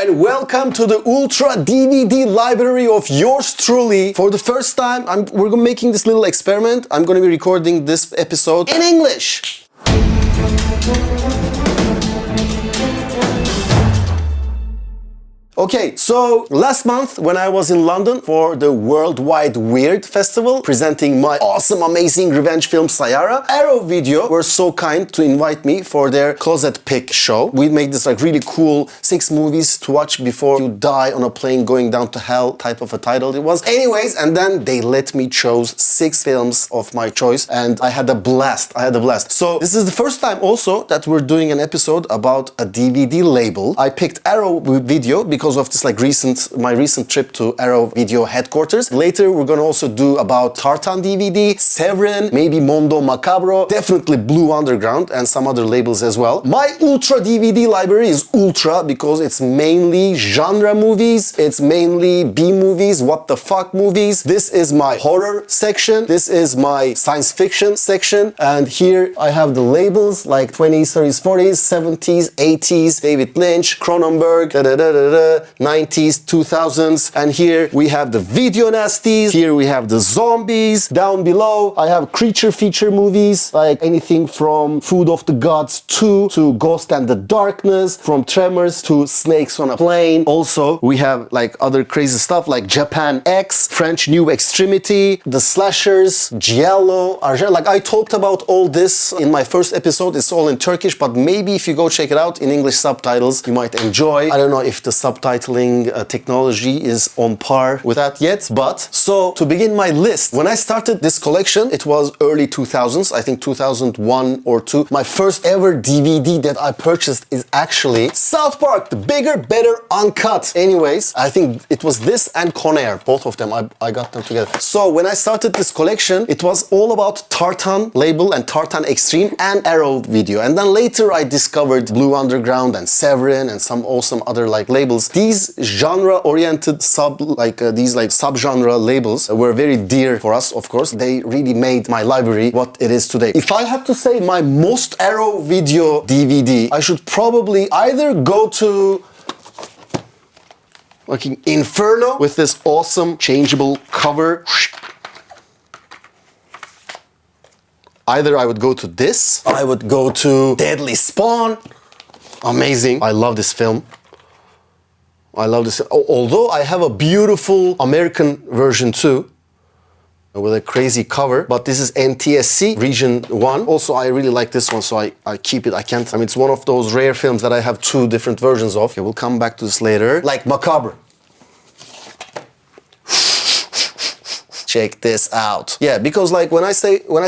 and welcome to the Ultra DVD library of yours truly. For the first time, we're making this little experiment. I'm going to be recording this episode in English. Okay, so last month when I was in London for the Worldwide Weird Festival, presenting my awesome, amazing revenge film Sayara, Arrow Video were so kind to invite me for their closet pick show. We made this like really cool 6 movies to watch before you die on a plane going down to hell type of a title it was. Anyways, and then they let me choose 6 films of my choice and I had a blast. So this is the first time also that we're doing an episode about a DVD label. I picked Arrow Video because of this like my recent trip to Arrow Video headquarters. Later we're gonna also do about Tartan DVD, Severin, maybe Mondo Macabro, definitely Blue Underground and some other labels as well. My Ultra DVD library is Ultra because it's mainly genre movies, it's mainly B movies, what the fuck movies. This is my horror section, this is my science fiction section, and here I have the labels like 20s, 30s, 40s, 70s, 80s, David Lynch, Cronenberg, 90s, 2000s, and here we have the video nasties, here we have the zombies, down below I have creature feature movies like anything from Food of the Gods 2 to Ghost and the Darkness, from Tremors to Snakes on a Plane. Also we have like other crazy stuff like Japan X, French New Extremity, the slashers, Giallo, like I talked about all this in my first episode. It's all in Turkish, but maybe if you go check it out in English subtitles you might enjoy. I don't know if the subtitling technology is on par with that yet, but so to begin my list, when I started this collection it was early 2000s, I think 2001 or 2. My first ever DVD that I purchased is actually South Park, the bigger, better, uncut. Anyways, I think it was this and Conair, both of them, I got them together. So when I started this collection it was all about Tartan label and Tartan Extreme and Arrow Video, and then later I discovered Blue Underground and Severin and some awesome other like labels. These genre-oriented sub-genre labels were very dear for us, of course. They really made my library what it is today. If I have to say my most Arrow Video DVD, I should probably either go to fucking Inferno with this awesome changeable cover. Either I would go to this, I would go to Deadly Spawn. Amazing. I love this film. I love this. Although I have a beautiful American version too, with a crazy cover, but this is NTSC Region 1. Also, I really like this one, so I keep it. It's one of those rare films that I have 2 different versions of. Okay, we'll come back to this later. Like Macabre. Check this out. Yeah, because like when I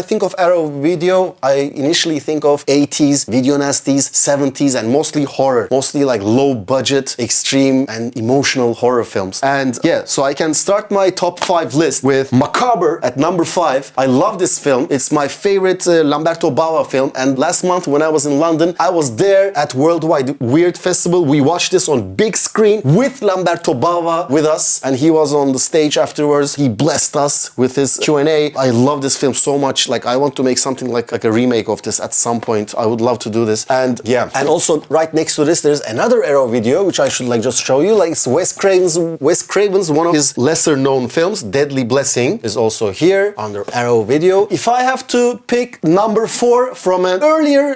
think of Arrow Video, I initially think of 80s, video nasties, 70s, and mostly horror. Mostly like low budget, extreme, and emotional horror films. And yeah, so I can start my top 5 list with Macabre at number 5. I love this film. It's my favorite Lamberto Bava film. And last month when I was in London, I was there at Worldwide Weird Festival. We watched this on big screen with Lamberto Bava with us. And he was on the stage afterwards. He blessed us with his Q&A. I love this film so much. Like I want to make something like a remake of this at some point. I would love to do this. And yeah, and also right next to this there's another Arrow Video which I should like just show you. Like it's Wes Craven's one of his lesser known films, Deadly Blessing, is also here under Arrow Video. If I have to pick number 4 from an earlier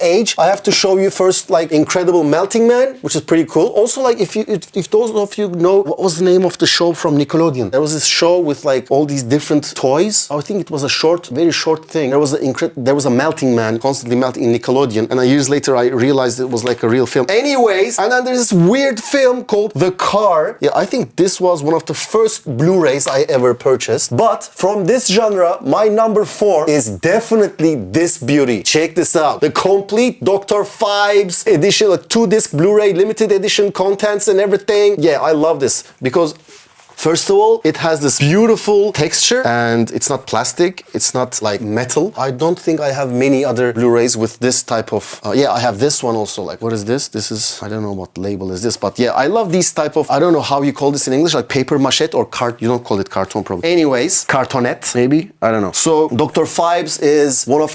age, I have to show you first like Incredible Melting Man, which is pretty cool. Also like if those of you know what was the name of the show from Nickelodeon, there was this show with like all these different toys. I think it was a very short thing. There was a melting man constantly melting in Nickelodeon, and years later I realized it was like a real film. Anyways, and then there's this weird film called The Car. Yeah, I think this was one of the first Blu-rays I ever purchased. But from this genre, my number 4 is definitely this beauty. Check this out. The complete Dr. Phibes edition, like 2-disc Blu-ray, limited edition contents and everything. Yeah, I love this because First of all, it has this beautiful texture and it's not plastic, it's not like metal. I don't think I have many other Blu-rays with this type of, yeah, I have this one also. Like, what is this? This is, I don't know what label is this, but yeah, I love these type of, I don't know how you call this in English, like paper mache or you don't call it carton probably. Anyways, cartonette, maybe, I don't know. So Dr. Phibes is one of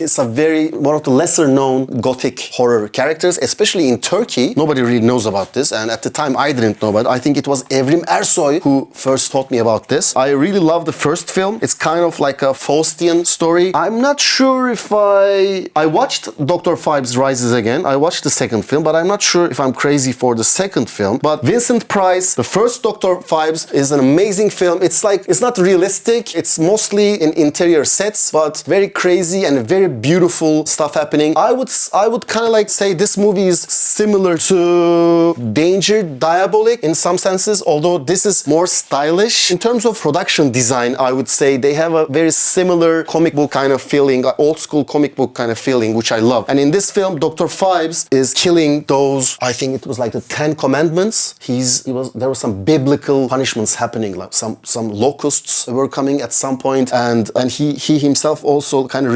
the lesser known gothic horror characters, especially in Turkey. Nobody really knows about this, and at the time I didn't know about it. I think it was Evrim Ersoy who first taught me about this. I really love the first film. It's kind of like a Faustian story. I'm not sure if I watched Dr. Phibes Rises Again. I watched the second film, but I'm not sure if I'm crazy for the second film. But Vincent Price, the first Dr. Phibes, is an amazing film. It's like, it's not realistic. It's mostly in interior sets, but very crazy and very beautiful stuff happening. I would kind of like say this movie is similar to Danger Diabolik in some senses, although this is more stylish. In terms of production design, I would say they have a very similar comic book kind of feeling, old school comic book kind of feeling, which I love. And in this film, Dr. Phibes is killing those, I think it was like the 10 commandments. There were some biblical punishments happening, like some locusts were coming at some point, and he himself also kind of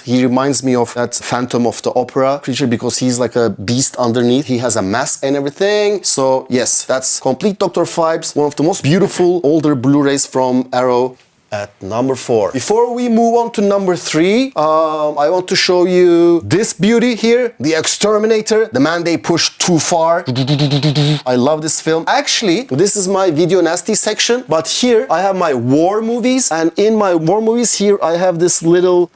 he reminds me of that Phantom of the Opera creature because he's like a beast underneath. He has a mask and everything. So yes, that's complete Dr. Phibes, one of the most beautiful older Blu-rays from Arrow. At number 4. Before we move on to number 3, I want to show you this beauty here, The Exterminator, the man they pushed too far. I love this film. Actually, this is my video nasty section, but here I have my war movies, and in my war movies here I have this little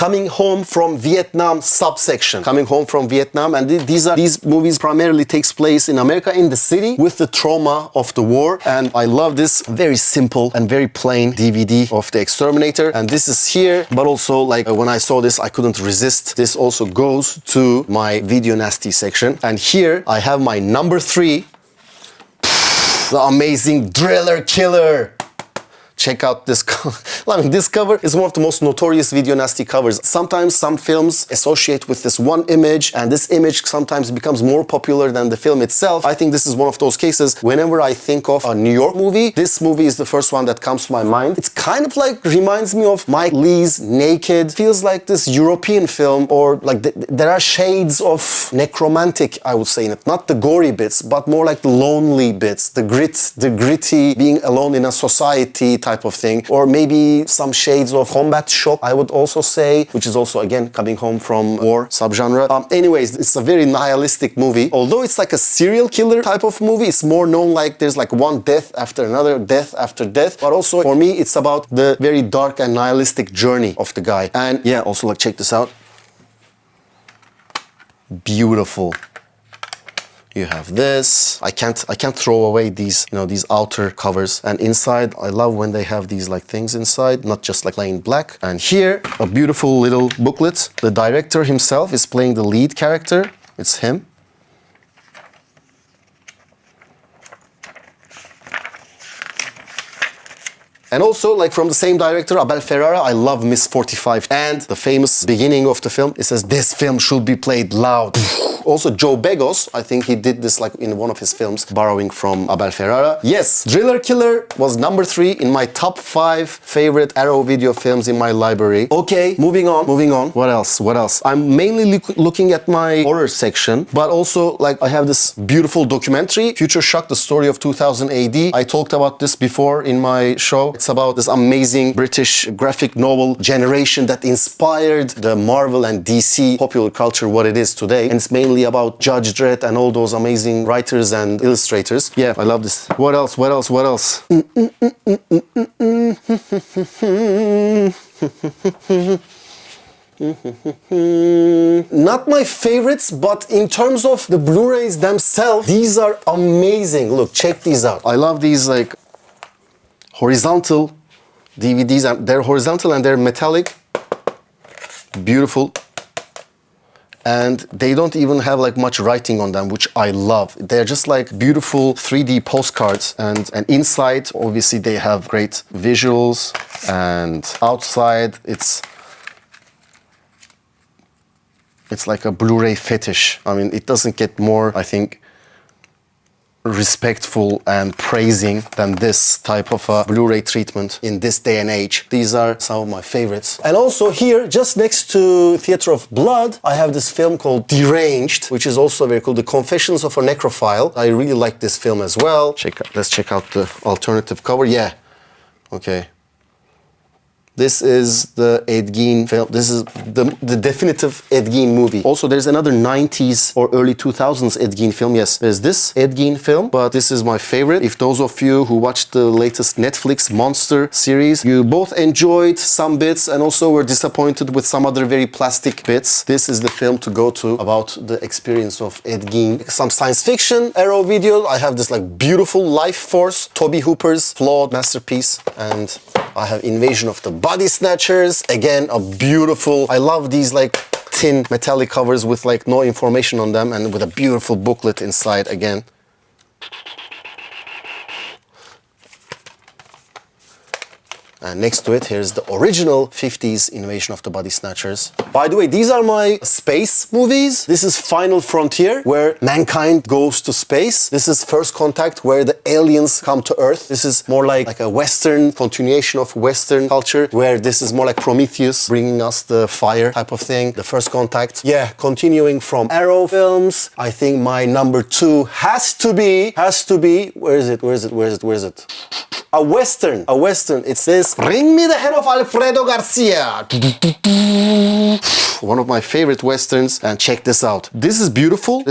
Coming Home from Vietnam subsection. Coming Home from Vietnam, and these movies primarily takes place in America, in the city, with the trauma of the war. And I love this very simple and very plain DVD of The Exterminator. And this is here, but also like when I saw this, I couldn't resist. This also goes to my video nasty section. And here I have my number 3, the amazing Driller Killer. Check out this cover. I mean, this cover is one of the most notorious video nasty covers. Sometimes some films associate with this one image, and this image sometimes becomes more popular than the film itself. I think this is one of those cases. Whenever I think of a New York movie, this movie is the first one that comes to my mind. It's kind of like reminds me of Mike Leigh's Naked. Feels like this European film, or like there are shades of necromantic, I would say, in it. Not the gory bits, but more like the lonely bits, the gritty, being alone in a society type of thing, or maybe some shades of combat shop, I would also say, which is also again coming home from war subgenre. Anyways, it's a very nihilistic movie. Although it's like a serial killer type of movie, it's more known like there's like one death after another, death after death. But also for me, it's about the very dark and nihilistic journey of the guy. And yeah, also like check this out. Beautiful. You have this. I can't throw away these, these outer covers. And inside, I love when they have these like things inside, not just like plain black. And here, a beautiful little booklet. The director himself is playing the lead character. It's him. And also, like from the same director, Abel Ferrara, I love Miss 45. And the famous beginning of the film, it says, "This film should be played loud." Also, Joe Begos, I think he did this like in one of his films, borrowing from Abel Ferrara. Yes, Driller Killer was number 3 in my top 5 favorite Arrow video films in my library. Okay, moving on. What else? I'm mainly looking at my horror section, but also like I have this beautiful documentary, Future Shock, the story of 2000 AD. I talked about this before in my show. It's about this amazing British graphic novel generation that inspired the Marvel and DC popular culture what it is today. And it's mainly about Judge Dredd and all those amazing writers and illustrators. Yeah, I love this. What else? Not my favorites, but in terms of the Blu-rays themselves, these are amazing. Look, check these out. I love these like horizontal DVDs. They're horizontal and they're metallic. Beautiful. And they don't even have like much writing on them, which I love. They're just like beautiful 3D postcards, and inside, obviously, they have great visuals, and outside, it's like a Blu-ray fetish. I mean, it doesn't get more, I think, respectful and praising than this type of a Blu-ray treatment in this day and age. These are some of my favorites. And also here, just next to Theater of Blood, I have this film called Deranged, which is also very cool. The Confessions of a Necrophile. I really like this film as well. Let's check out the alternative cover. Yeah. Okay. This is the Ed Gein film. This is the definitive Ed Gein movie. Also, there's another 90s or early 2000s Ed Gein film. Yes, there's this Ed Gein film, but this is my favorite. If those of you who watched the latest Netflix Monster series, you both enjoyed some bits and also were disappointed with some other very plastic bits, this is the film to go to about the experience of Ed Gein. Some science fiction, Arrow video. I have this like beautiful Life Force, Toby Hooper's flawed masterpiece, and I have Invasion of the Body Snatchers. Again, a beautiful, I love these like tin metallic covers with like no information on them and with a beautiful booklet inside again. And next to it, here's the original 50s Invasion of the Body Snatchers. By the way, these are my space movies. This is Final Frontier, where mankind goes to space. This is First Contact, where the aliens come to Earth. This is more like a Western continuation of Western culture, where this is more like Prometheus, bringing us the fire type of thing. The First Contact. Yeah, continuing from Arrow films, I think my number 2 has to be, where is it? A Western. It's this, Bring Me the Head of Alfredo Garcia. One of my favorite Westerns, and check this out. This is beautiful.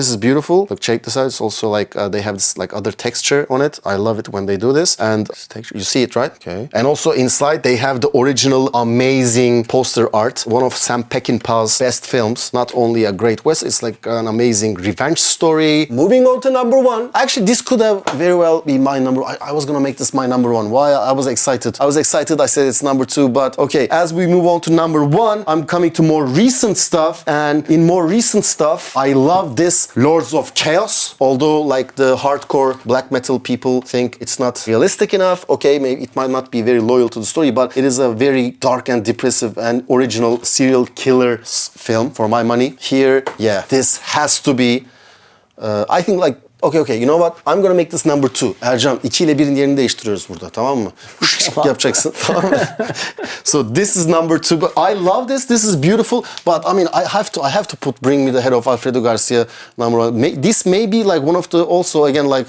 Look, check this out. It's also like, they have this like other texture on it. I love it when they do this. And you see it, right? Okay. And also inside, they have the original amazing poster art. One of Sam Peckinpah's best films. Not only a great Western, it's like an amazing revenge story. Moving on to number 1. Actually, this could have very well be my number. I was gonna make this my number 1. Why? I was excited. I said it's number 2, but okay. As we move on to number 1, I'm coming to more recent stuff, and in more recent stuff, I love this Lords of Chaos. Although, like the hardcore black metal people think it's not realistic enough. Okay, maybe it might not be very loyal to the story, but it is a very dark and depressive and original serial killer film for my money. Here, yeah, this has to be. I think like. Okay, you know what? I'm gonna make this number 2. Ercan, 2 ile 1'in yerini değiştiriyoruz burada, tamam mı? Yapacaksın, tamam mı? So this is number 2, but I love this. This is beautiful, but I mean, I have to put Bring Me the Head of Alfredo Garcia number 1. This may be like one of the, also again like,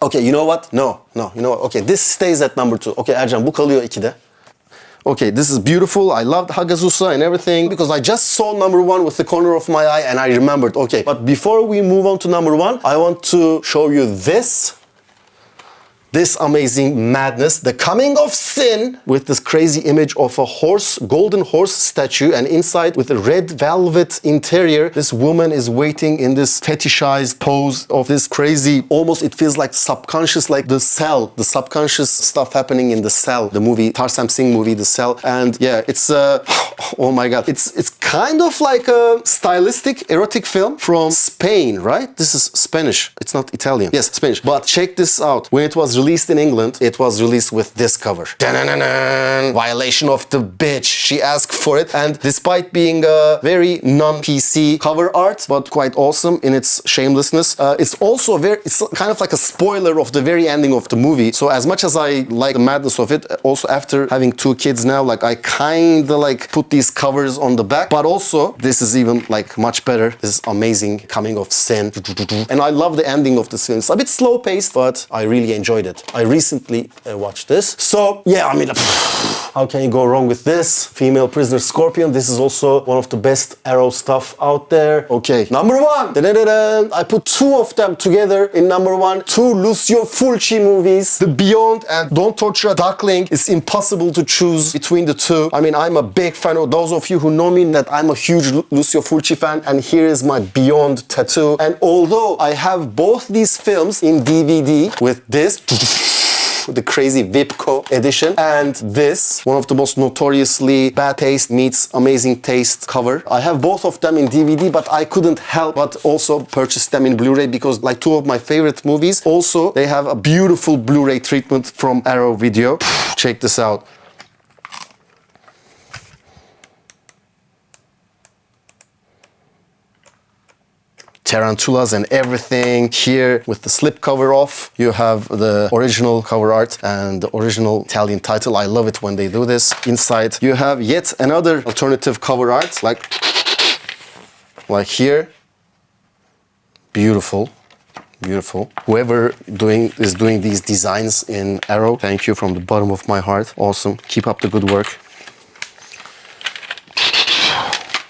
okay, you know what? No, you know what? Okay, this stays at number 2. Okay, Ercan, bu kalıyor 2'de. Okay, this is beautiful. I loved Hagazusa and everything because I just saw number 1 with the corner of my eye and I remembered. Okay, but before we move on to number 1, I want to show you this amazing madness, the coming of sin, with this crazy image of a horse, golden horse statue, and inside with a red velvet interior, this woman is waiting in this fetishized pose of this crazy, almost it feels like subconscious, like the Cell, the subconscious stuff happening in the Cell, the movie, Tarsem Singh movie, The Cell. And yeah, it's oh my god, it's kind of like a stylistic erotic film from Spain, right? This is Spanish, it's not Italian. Yes, Spanish. But check this out. When it was released in England, it was released with this cover. Violation of the bitch. She asked for it, and despite being a very non-PC cover art, but quite awesome in its shamelessness, it's also it's kind of like a spoiler of the very ending of the movie. So as much as I like the madness of it, also after having 2 kids now, like I kinda like put these covers on the back, but also this is even like much better. This is amazing, coming of sin. And I love the ending of this film. It's a bit slow paced, but I really enjoyed it. I recently watched this. So yeah, I mean, how can you go wrong with this? Female Prisoner Scorpion. This is also one of the best Arrow stuff out there. Okay, number 1. I put 2 of them together in number 1. 2 Lucio Fulci movies. The Beyond and Don't Torture a Duckling. It's impossible to choose between the 2. I mean, I'm a big fan of those of you who know me that I'm a huge Lucio Fulci fan, and here is my Beyond tattoo. And although I have both these films in DVD with this the crazy Vipco edition and this, one of the most notoriously bad taste meets amazing taste cover. I have both of them in DVD, but I couldn't help but also purchase them in Blu-ray because like 2 of my favorite movies. Also, they have a beautiful Blu-ray treatment from Arrow Video. Check this out. tarantulas and everything. Here with the slip cover off, you have the original cover art and the original Italian title. I love it when they do this. Inside you have yet another alternative cover art, like here. Beautiful. Beautiful. Whoever is doing these designs in Arrow, thank you from the bottom of my heart. Awesome. Keep up the good work.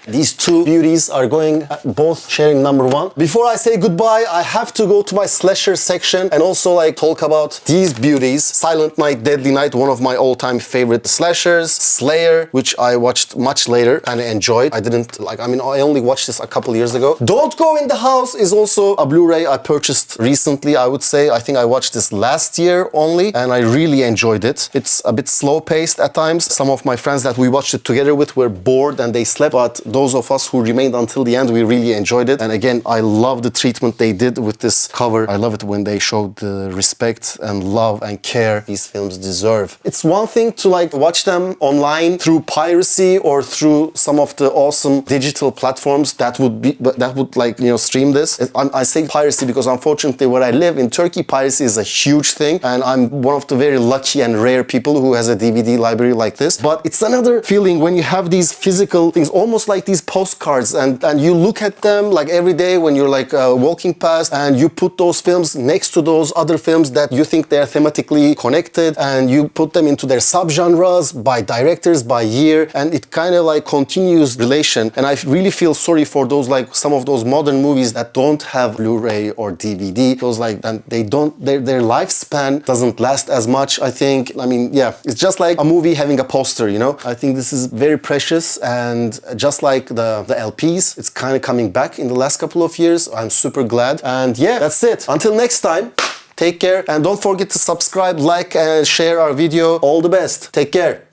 These two beauties are going both sharing number one. Before I say goodbye, I have to go to my slasher section and also like talk about these beauties. Silent Night, Deadly Night, one of my all-time favorite slashers. Slayer, which I watched much later and enjoyed. I only watched this a couple years ago. Don't Go in the House is also a Blu-ray I purchased recently, I would say. I think I watched this last year only and I really enjoyed it. It's a bit slow-paced at times. Some of my friends that we watched it together with were bored and they slept, but those of us who remained until the end, we really enjoyed it. And again, I love the treatment they did with this cover. I love it when they showed the respect and love and care these films deserve. It's one thing to like watch them online through piracy or through some of the awesome digital platforms that would like, you know, stream this. I say piracy because unfortunately where I live in Turkey, piracy is a huge thing. And I'm one of the very lucky and rare people who has a DVD library like this. But it's another feeling when you have these physical things, almost like these postcards, and you look at them like every day when you're like walking past, and you put those films next to those other films that you think they're thematically connected, and you put them into their subgenres by directors, by year, and it kind of like continues relation. And I really feel sorry for those, like some of those modern movies that don't have Blu-ray or DVD. Those like, and they don't, their lifespan doesn't last as much, I think. I mean, yeah, it's just like a movie having a poster, you know? I think this is very precious, and just like the LPs, it's kind of coming back in the last couple of years. I'm super glad. And yeah, that's it. Until next time, take care. And don't forget to subscribe, like, and share our video. All the best. Take care.